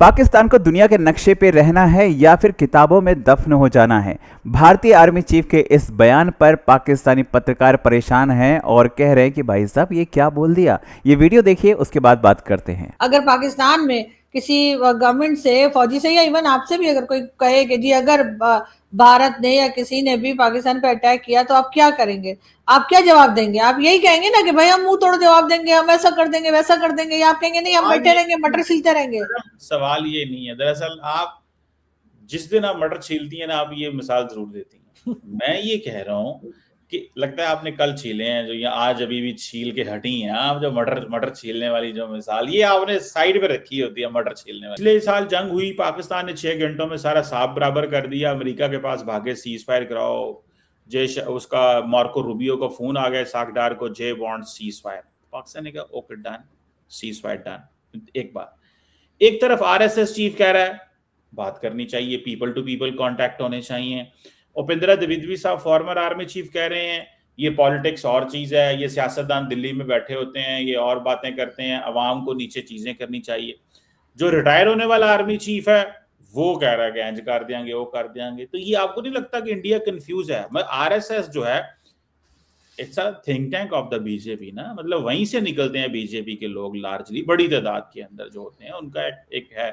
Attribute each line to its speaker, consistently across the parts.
Speaker 1: पाकिस्तान को दुनिया के नक्शे पे रहना है या फिर किताबों में दफन हो जाना है। भारतीय आर्मी चीफ के इस बयान पर पाकिस्तानी पत्रकार परेशान हैं और कह रहे हैं कि भाई साहब ये क्या बोल दिया। ये वीडियो देखिए, उसके बाद बात करते हैं।
Speaker 2: अगर पाकिस्तान में किसी गवर्नमेंट से, फौजी से या इवन आपसे भी अगर कोई कहे कि जी अगर भारत ने या किसी ने भी पाकिस्तान पे अटैक किया तो आप क्या करेंगे, आप क्या जवाब देंगे? आप यही कहेंगे ना कि भाई हम मुंह तोड़ जवाब देंगे, हम ऐसा कर देंगे वैसा कर देंगे, या आप कहेंगे नहीं हम बैठे रहेंगे मटर छीलते रहेंगे?
Speaker 3: सवाल ये नहीं है। दरअसल आप जिस दिन आप मटर छीलती हैं ना, आप ये मिसाल जरूर देती हैं। मैं ये कह रहा हूँ कि लगता है आपने कल छीले हैं जो, ये आज अभी भी छील के हटी हैं आप, जो मटर छीलने वाली जो मिसाल ये आपने साइड पे रखी होती है मटर छीलने वाली। पिछले साल जंग हुई, पाकिस्तान ने 6 घंटों में सारा साफ बराबर कर दिया, अमेरिका के पास भागे सीज फायर कराओ, जैश उसका मार्को रूबियो को फोन आ गया साकडार को, जे वांट सीज फायर। पाकिस्तान ने कहा okay done, cease fire done. एक बार एक तरफ आरएसएस चीफ कह रहा है बात करनी चाहिए, पीपल टू पीपल कांटेक्ट होने चाहिए। उपेंद्र द्विवेदी साहब फॉर्मर आर्मी चीफ कह रहे हैं ये पॉलिटिक्स और चीज है, ये सियासतदान दिल्ली में बैठे होते हैं, ये और बातें करते हैं, अवाम को नीचे चीजें करनी चाहिए। जो रिटायर होने वाला आर्मी चीफ है वो कह रहा है गैंज कर देंगे, वो कर देंगे। तो ये आपको नहीं लगता कि इंडिया कंफ्यूज है? आरएसएस जो है it's a think tank of the BJP ना, मतलब वहीं से निकलते हैं बीजेपी के लोग, लार्जली बड़ी तादाद के अंदर जो होते हैं उनका एक है।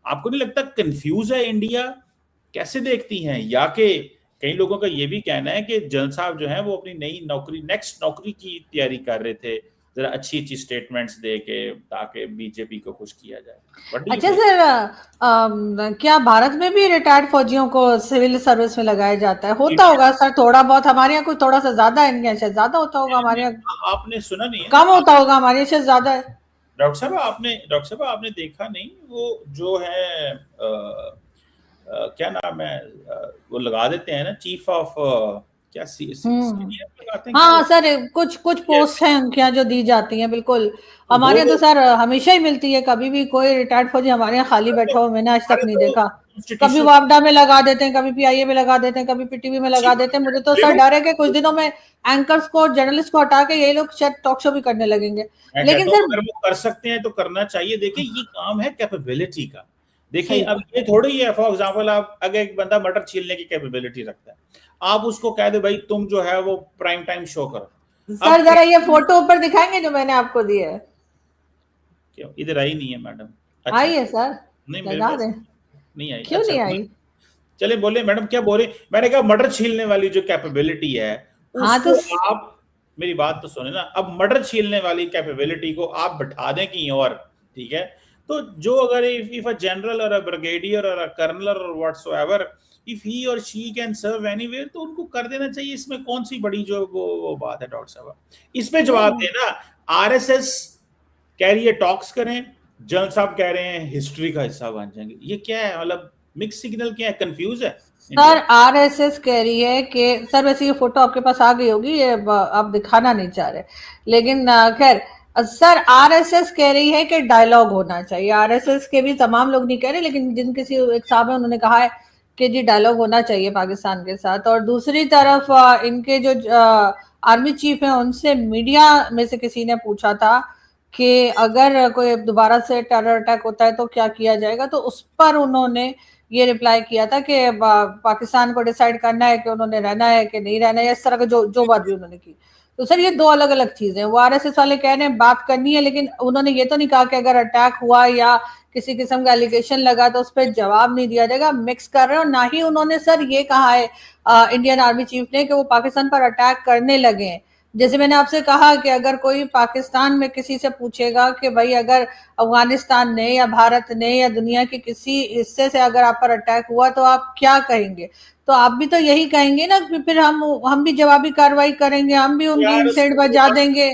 Speaker 3: आपको नहीं लगता कंफ्यूज है इंडिया? कैसे देखती हैं? या कि कई लोगों का ये भी कहना है कि जन साहब जो है वो अपनी नई नौकरी, नेक्स्ट नौकरी की तैयारी कर रहे थे, जरा अच्छी अच्छी स्टेटमेंट्स दे के, ताकि बीजेपी को खुश किया जाए।
Speaker 2: अच्छा सर, क्या भारत में भी रिटायर्ड फौजियों को सिविल सर्विस में लगाया जाता है? होता होगा सर थोड़ा बहुत, हमारे यहाँ कुछ थोड़ा सा ज्यादा है, इनके यहाँ शायद ज्यादा होता होगा, हमारे यहाँ
Speaker 3: आपने सुना नहीं है?
Speaker 2: कम होता होगा, हमारे यहाँ शायद ज्यादा है।
Speaker 3: डॉक्टर साहब आपने देखा नहीं, वो जो है क्या नाम है, वो लगा देते हैं ना चीफ ऑफ क्या लगाते हैं?
Speaker 2: हाँ सर, कुछ पोस्ट हैं उनके यहाँ जो दी जाती हैं, बिल्कुल। हमारे यहाँ तो सर हमेशा ही मिलती है, कभी भी कोई रिटायर्ड फौजी हमारे यहाँ खाली बैठा हो मैंने आज तक नहीं देखा। कभी वापडा में लगा देते हैं, कभी पीआईए में लगा देते हैं, कभी पीटीवी में लगा देते हैं। मुझे तो सर डर है कि कुछ दिनों में एंकर्स को, जर्नलिस्ट को हटा के यही लोग शायद टॉक शो भी करने लगेंगे। लेकिन सर
Speaker 3: अगर वो कर सकते हैं तो करना चाहिए। देखिए ये काम है कैपेबिलिटी का। देखिए अब ये थोड़ी है, फॉर एग्जांपल आप अगर एक बंदा मटर छीलने की कैपेबिलिटी रखता है, आप उसको कह दे भाई तुम जो है वो प्राइम टाइम शो करो।
Speaker 2: सर जरा ये फोटो ऊपर दिखाएंगे जो मैंने आपको दी है?
Speaker 3: क्यों इधर आई नहीं है मैडम?
Speaker 2: अच्छा, आई है सर,
Speaker 3: नहीं
Speaker 2: लगा दे।
Speaker 3: नहीं आई।
Speaker 2: क्यों
Speaker 3: अच्छा,
Speaker 2: नहीं आई?
Speaker 3: चले बोले मैडम क्या बोले? मैंने कहा मटर छीलने वाली जो कैपेबिलिटी है उसको आप, मेरी बात तो सुने ना, अब मटर छीलने वाली कैपेबिलिटी को आप बैठा दें कहीं और, ठीक है? तो जो अगर इफ अ जनरल और अ ब्रिगेडियर और अ कर्नल और व्हाटसोएवर, इफ ही और शी कैन सर्व एनीवेयर, तो उनको कर देना चाहिए। इसमें कौन सी बड़ी जो वो बात है? डॉक्टर साहब इसमें जवाब देना। आरएसएस कह रही है टॉक्स करें, जनरल साहब कह रहे हैं हिस्ट्री का हिस्सा बन जाएंगे। ये क्या है? मतलब मिक्स सिग्नल क्या है? कंफ्यूज है
Speaker 2: सर। आरएसएस कह रही है कि सर, वैसे ये फोटो आपके पास आ गई होगी, ये आप दिखाना नहीं चाह रहे, लेकिन खैर सर आरएसएस कह रही है कि डायलॉग होना चाहिए। आरएसएस के भी तमाम लोग नहीं कह रहे, लेकिन जिन किसी एक साहब है उन्होंने कहा है कि जी डायलॉग होना चाहिए पाकिस्तान के साथ। और दूसरी तरफ इनके जो आर्मी चीफ है उनसे मीडिया में से किसी ने पूछा था कि अगर कोई दोबारा से टेरर अटैक होता है तो क्या किया जाएगा, तो उस पर उन्होंने ये रिप्लाई किया था कि पाकिस्तान को डिसाइड करना है कि उन्होंने रहना है कि नहीं रहना है, इस तरह का जो बात भी उन्होंने की। तो सर ये दो अलग अलग चीजें हैं। वो आरएसएस वाले कह रहे हैं बात करनी है, लेकिन उन्होंने ये तो नहीं कहा कि अगर अटैक हुआ या किसी किस्म का एलिगेशन लगा तो उस पर जवाब नहीं दिया जाएगा। मिक्स कर रहे हैं। और ना ही उन्होंने सर ये कहा है इंडियन आर्मी चीफ ने कि वो पाकिस्तान पर अटैक करने लगे हैं। जैसे मैंने आपसे कहा कि अगर कोई पाकिस्तान में किसी से पूछेगा कि भाई अगर अफगानिस्तान ने या भारत ने या दुनिया के किसी हिस्से से अगर आप पर अटैक हुआ तो आप क्या कहेंगे, तो आप भी तो यही कहेंगे ना कि फिर हम भी जवाबी कार्रवाई करेंगे, हम भी उनकी इंसेट बजा देंगे।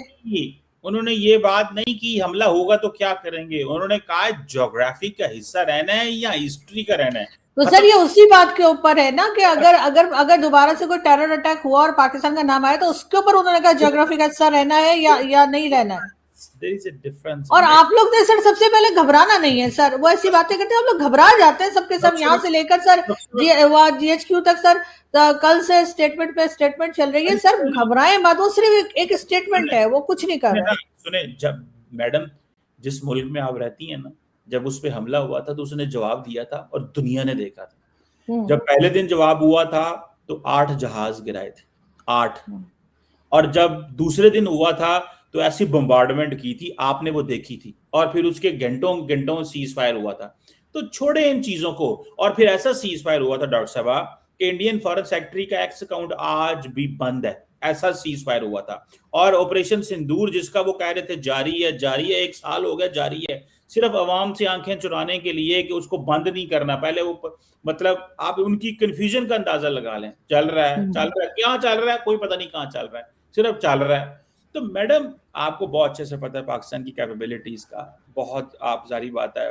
Speaker 3: उन्होंने ये बात नहीं की हमला होगा तो क्या करेंगे, उन्होंने कहा ज्योग्राफी का हिस्सा रहना है या हिस्ट्री का रहना है।
Speaker 2: तो सर ये उसी बात के ऊपर है ना कि अगर दोबारा से कोई टेरर अटैक हुआ और पाकिस्तान का नाम आया तो उसके ऊपर उन्होंने कहा ज्योग्राफी का हिस्सा रहना है या नहीं रहना है।
Speaker 3: There is a difference।
Speaker 2: और आप लोग ने सर सबसे पहले घबराना नहीं है सर, वो ऐसी बातें करते हैं, आप लोग घबरा जाते हैं सबके सब, यहाँ से लेकर सर जीएचक्यू तक सर कल से स्टेटमेंट पे स्टेटमेंट चल रही है। सर घबराएं मत, वो सिर्फ एक स्टेटमेंट है, वो कुछ नहीं कर रहा।
Speaker 3: सुने, जब मैडम जिस मुल्क में आप रहती हैं ना, जब उस पे हमला हुआ था तो उसने जवाब दिया था और दुनिया ने देखा था। जब पहले दिन जवाब हुआ था तो 8 जहाज गिराए थे, 8। और जब दूसरे दिन हुआ था तो ऐसी बम्बार्डमेंट की थी, आपने वो देखी थी, और फिर उसके घंटों घंटों सीज फायर हुआ था। तो छोड़े इन चीजों को, और फिर ऐसा सीज फायर हुआ था डॉक्टर साहब कि इंडियन फॉरेन सेक्रेटरी का एक्स अकाउंट आज भी बंद है, ऐसा सीज फायर हुआ था। और ऑपरेशन सिंदूर जिसका वो कह रहे थे जारी है, जारी है, 1 साल हो गया जारी है, सिर्फ अवाम से आंखें चुराने के लिए कि उसको बंद नहीं करना। पहले वो मतलब आप उनकी कंफ्यूजन का अंदाजा लगा लें, चल रहा है, चल रहा है, क्या चल रहा है कोई पता नहीं, कहाँ चल रहा है, सिर्फ चल रहा है। तो मैडम आपको बहुत अच्छे से पता है पाकिस्तान की कैपेबिलिटीज का, बहुत आप जारी बात है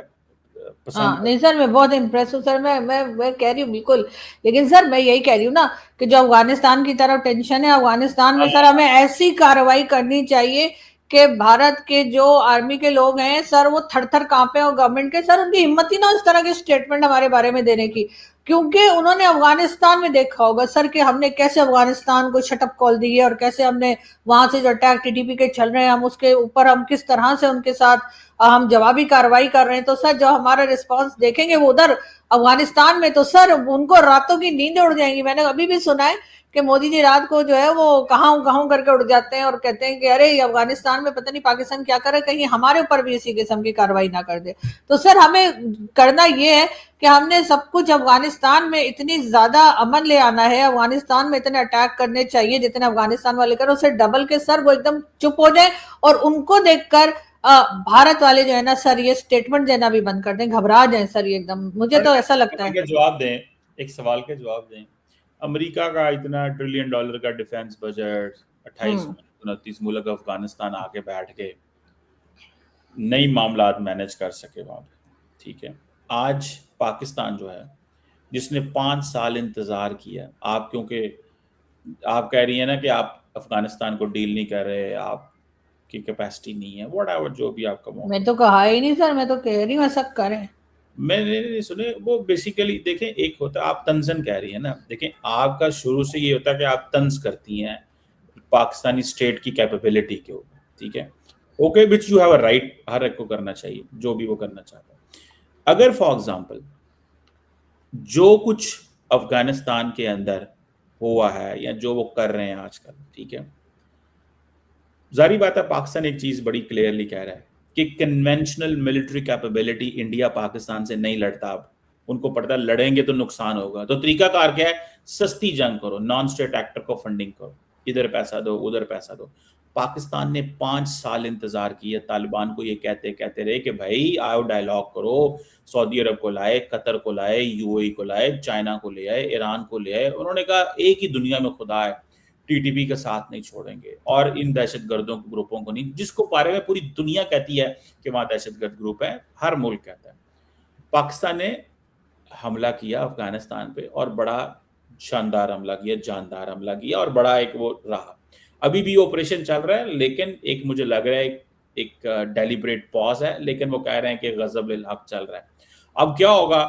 Speaker 3: पसंद।
Speaker 2: नहीं सर, मैं बहुत इम्प्रेस हूँ सर, मैं कह रही हूँ बिल्कुल। लेकिन सर मैं यही कह रही हूँ ना कि जो अफगानिस्तान की तरफ टेंशन है, अफगानिस्तान में सर हमें ऐसी कार्रवाई करनी चाहिए कि भारत के जो आर्मी के लोग हैं सर वो थर थर कांपे, और गवर्नमेंट के सर उनकी हिम्मत ही ना इस तरह के स्टेटमेंट हमारे बारे में देने की, क्योंकि उन्होंने अफगानिस्तान में देखा होगा सर कि हमने कैसे अफगानिस्तान को शटअप कॉल दी है, और कैसे हमने वहां से जो अटैक टीटीपी के चल रहे हैं हम उसके ऊपर हम किस तरह से उनके साथ हम जवाबी कार्रवाई कर रहे हैं। तो सर जो हमारा रिस्पांस देखेंगे वो उधर अफगानिस्तान में, तो सर उनको रातों की नींद उड़ जाएंगी। मैंने अभी भी सुना है कि मोदी जी रात को जो है वो कहां करके उड़ जाते हैं और कहते हैं कि अरे अफगानिस्तान में पता नहीं पाकिस्तान क्या करे, कहीं हमारे ऊपर भी इसी किस्म की कार्रवाई ना कर दे। तो सर हमें करना ये है कि हमने सब कुछ अफगानिस्तान में इतनी ज्यादा अमन ले आना है, अफगानिस्तान में इतने अटैक करने चाहिए जितने अफगानिस्तान वाले कर, उससे डबल के सर वो एकदम चुप हो जाए और उनको देखकर भारत वाले जो है ना सर ये स्टेटमेंट देना भी बंद कर दें, घबरा जाए सर ये एकदम, मुझे तो ऐसा लगता है।
Speaker 3: जवाब दें, एक सवाल के जवाब दें। अमेरिका का इतना $1 ट्रिलियन का डिफेंस बजट, 28-29 मुल्क अफगानिस्तान आके बैठ के नई मामलात मैनेज कर सके वहां पे, ठीक है। आज पाकिस्तान जो है जिसने 5 साल इंतजार किया, आप क्योंकि आप कह रही है ना कि आप अफगानिस्तान को डील नहीं कर रहे, आपकी कैपेसिटी नहीं है, व्हाटएवर जो भी आपका मौका।
Speaker 2: मैं तो कहा ही नहीं सर, मैं तो कह रही हूँ ऐसा करें।
Speaker 3: मैंने नहीं सुने वो बेसिकली देखें, एक होता है आप तंजन कह रही है ना, देखें आपका शुरू से ये होता है कि आप तंज करती हैं पाकिस्तानी स्टेट की कैपेबिलिटी के ऊपर, ठीक है, okay, which you have a right, हर एक को करना चाहिए जो भी वो करना चाहता है। अगर फॉर एग्जांपल जो कुछ अफगानिस्तान के अंदर हुआ है या जो वो कर रहे हैं आजकल, ठीक है, जारी बात है पाकिस्तान एक चीज बड़ी क्लियरली कह रहा है कि conventional military capability India Pakistan से नहीं लड़ता। अब उनको पड़ता है लड़ेंगे तो नुकसान होगा, तो तरीकाकार क्या है, सस्ती जंग करो, नॉन स्टेट एक्टर को फंडिंग करो, इधर पैसा दो उधर पैसा दो। पाकिस्तान ने 5 साल इंतजार किया, तालिबान को ये कहते कहते रहे कि भाई आओ डायलॉग करो, सऊदी अरब को लाए, कतर को लाए, यूएई को लाए, चाइना को ले आए, ईरान को ले आए, उन्होंने कहा एक ही दुनिया में खुदा है, टीटीपी का साथ नहीं छोड़ेंगे और इन दहशतगर्दों ग्रुपों को नहीं, जिसको बारे में पूरी दुनिया कहती है कि वहां दहशतगर्द ग्रुप है, हर मुल्क कहता है। पाकिस्तान ने हमला किया अफगानिस्तान पे और बड़ा शानदार हमला किया, जानदार हमला किया और बड़ा एक वो रहा। अभी भी ऑपरेशन चल रहा है, लेकिन एक मुझे लग रहा है एक डेलिब्रेट पॉज है, लेकिन वो कह रहे हैं कि गजब लिल हक चल रहा है। अब क्या होगा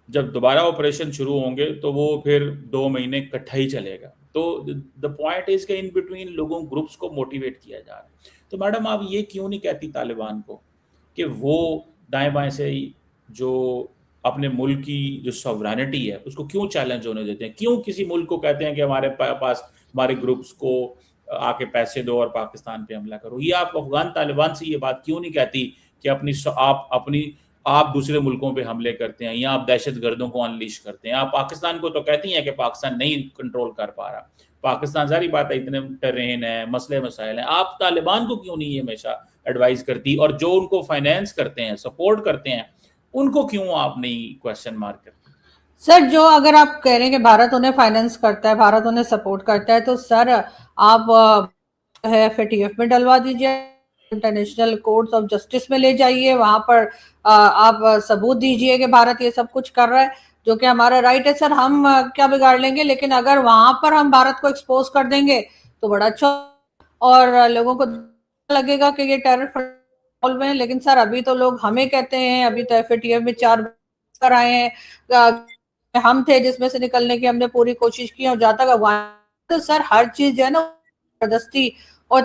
Speaker 3: जब दोबारा ऑपरेशन शुरू होंगे तो वो फिर 2 महीने इकट्ठा ही चलेगा। तो द पॉइंट इज के इन बिटवीन लोगों ग्रुप्स को मोटिवेट किया जा रहा है। तो मैडम आप ये क्यों नहीं कहती तालिबान को कि वो दाएं बाएं से ही जो अपने मुल्क की जो सॉवरेनिटी है उसको क्यों चैलेंज होने देते हैं, क्यों किसी मुल्क को कहते हैं कि हमारे पास हमारे ग्रुप्स को आके पैसे दो और पाकिस्तान पे हमला करो। ये आप अफगान तालिबान से ये बात क्यों नहीं कहती कि आप दूसरे मुल्कों पे हमले करते हैं या आप दहशतगर्दों को अनलीश करते हैं। आप पाकिस्तान को तो कहती हैं कि पाकिस्तान नहीं कंट्रोल कर पा रहा, पाकिस्तान सारी बात है इतने टेरेन है, मसले मसाइल हैं, आप तालिबान को क्यों नहीं हमेशा एडवाइस करती, और जो उनको फाइनेंस करते हैं सपोर्ट करते हैं उनको क्यों आप नहीं क्वेश्चन मार्क करते?
Speaker 2: सर जो अगर आप कह रहे हैं कि भारत उन्हें फाइनेंस करता है, भारत उन्हें सपोर्ट करता है, तो सर आप FATF में डलवा दीजिए, इंटरनेशनल कोर्ट्स ऑफ जस्टिस में ले जाइए, वहां पर आप सबूत दीजिए कि भारत ये सब कुछ कर रहा है, जो कि हमारा राइट है सर, हम क्या बिगाड़ लेंगे। लेकिन अगर वहां पर हम भारत को एक्सपोज कर देंगे तो बड़ा अच्छा और लोगों को लगेगा कि ये टेरर में। लेकिन सर अभी तो लोग हमें कहते हैं, अभी तो FATF में 4 कर आए हैं, हम थे जिसमें से निकलने की हमने पूरी कोशिश की, और जहां तक अफगान तो सर हर चीज जो है ना जबरदस्ती और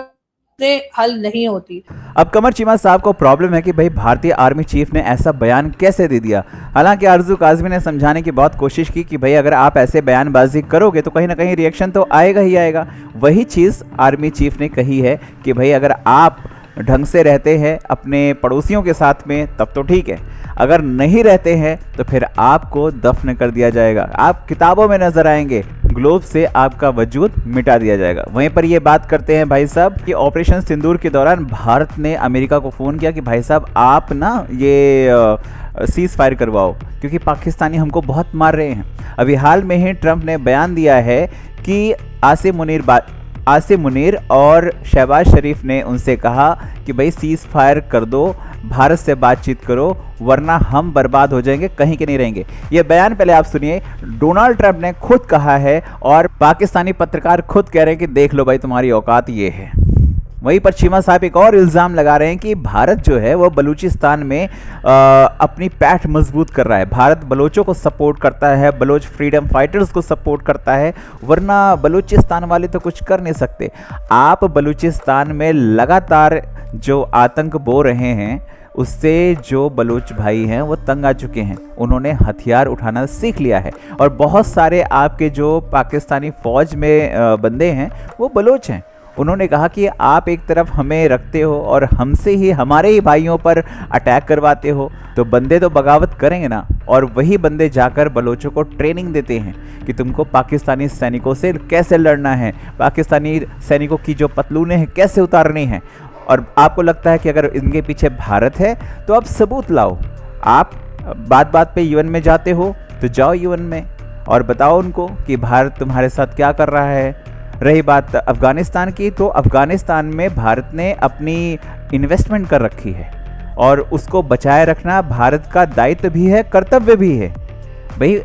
Speaker 2: से हल नहीं होती।
Speaker 1: अब कमर चीमा साहब को प्रॉब्लम है कि भाई भारतीय आर्मी चीफ ने ऐसा बयान कैसे दे दिया। हालांकि आरजू काज़मी ने समझाने की बहुत कोशिश की कि भाई अगर आप ऐसे बयानबाजी करोगे तो कहीं ना कहीं रिएक्शन तो आएगा ही आएगा। वही चीज़ आर्मी चीफ ने कही है कि भाई अगर आप ढंग से रहते हैं अपने पड़ोसियों के साथ में तब तो ठीक है, अगर नहीं रहते हैं तो फिर आपको दफन कर दिया जाएगा, आप किताबों में नजर आएंगे, ग्लोब से आपका वजूद मिटा दिया जाएगा। वहीं पर ये बात करते हैं भाई साहब कि ऑपरेशन सिंदूर के दौरान भारत ने अमेरिका को फ़ोन किया कि भाई साहब आप ना ये सीज़ फायर करवाओ क्योंकि पाकिस्तानी हमको बहुत मार रहे हैं। अभी हाल में ही ट्रंप ने बयान दिया है कि आसिम मुनीर और शहबाज शरीफ ने उनसे कहा कि भाई सीज़ फायर कर दो, भारत से बातचीत करो वरना हम बर्बाद हो जाएंगे, कहीं के नहीं रहेंगे। ये बयान पहले आप सुनिए, डोनाल्ड ट्रंप ने खुद कहा है और पाकिस्तानी पत्रकार खुद कह रहे हैं कि देख लो भाई तुम्हारी औकात ये है। वहीं पर चीमा साहब एक और इल्ज़ाम लगा रहे हैं कि भारत जो है वो बलूचिस्तान में अपनी पैठ मजबूत कर रहा है। भारत बलोचों को सपोर्ट करता है, बलोच फ्रीडम फाइटर्स को सपोर्ट करता है, वरना बलूचिस्तान वाले तो कुछ कर नहीं सकते। आप बलूचिस्तान में लगातार जो आतंक बो रहे हैं उससे जो बलूच भाई हैं वो तंग आ चुके हैं, उन्होंने हथियार उठाना सीख लिया है। और बहुत सारे आपके जो पाकिस्तानी फ़ौज में बंदे हैं वो बलोच हैं। उन्होंने कहा कि आप एक तरफ हमें रखते हो और हमसे ही हमारे ही भाइयों पर अटैक करवाते हो, तो बंदे तो बगावत करेंगे ना। और वही बंदे जाकर बलोचों को ट्रेनिंग देते हैं कि तुमको पाकिस्तानी सैनिकों से कैसे लड़ना है, पाकिस्तानी सैनिकों की जो पतलूनें हैं कैसे उतारनी है। और आपको लगता है कि अगर इनके पीछे भारत है तो आप सबूत लाओ। आप बात बात पे यूएन में जाते हो तो जाओ यूएन में और बताओ उनको कि भारत तुम्हारे साथ क्या कर रहा है। रही बात अफ़गानिस्तान की, तो अफ़गानिस्तान में भारत ने अपनी इन्वेस्टमेंट कर रखी है और उसको बचाए रखना भारत का दायित्व भी है, कर्तव्य भी है। भाई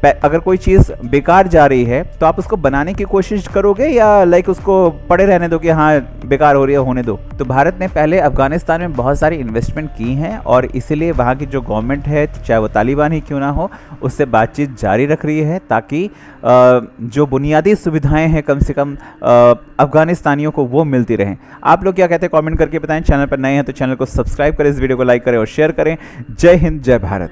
Speaker 1: अगर कोई चीज़ बेकार जा रही है तो आप उसको बनाने की कोशिश करोगे या लाइक उसको पड़े रहने दो कि हाँ बेकार हो रही है होने दो। तो भारत ने पहले अफ़गानिस्तान में बहुत सारी इन्वेस्टमेंट की हैं और इसीलिए वहाँ की जो गवर्नमेंट है, चाहे वो तालिबान ही क्यों ना हो, उससे बातचीत जारी रख रही है ताकि जो बुनियादी सुविधाएं हैं कम से कम अफ़गानिस्तानियों को वो मिलती रहें। आप लोग क्या कहते हैं कमेंट करके बताएं। चैनल पर नए हैं तो चैनल को सब्सक्राइब करें, इस वीडियो को लाइक करें और शेयर करें। जय हिंद, जय भारत।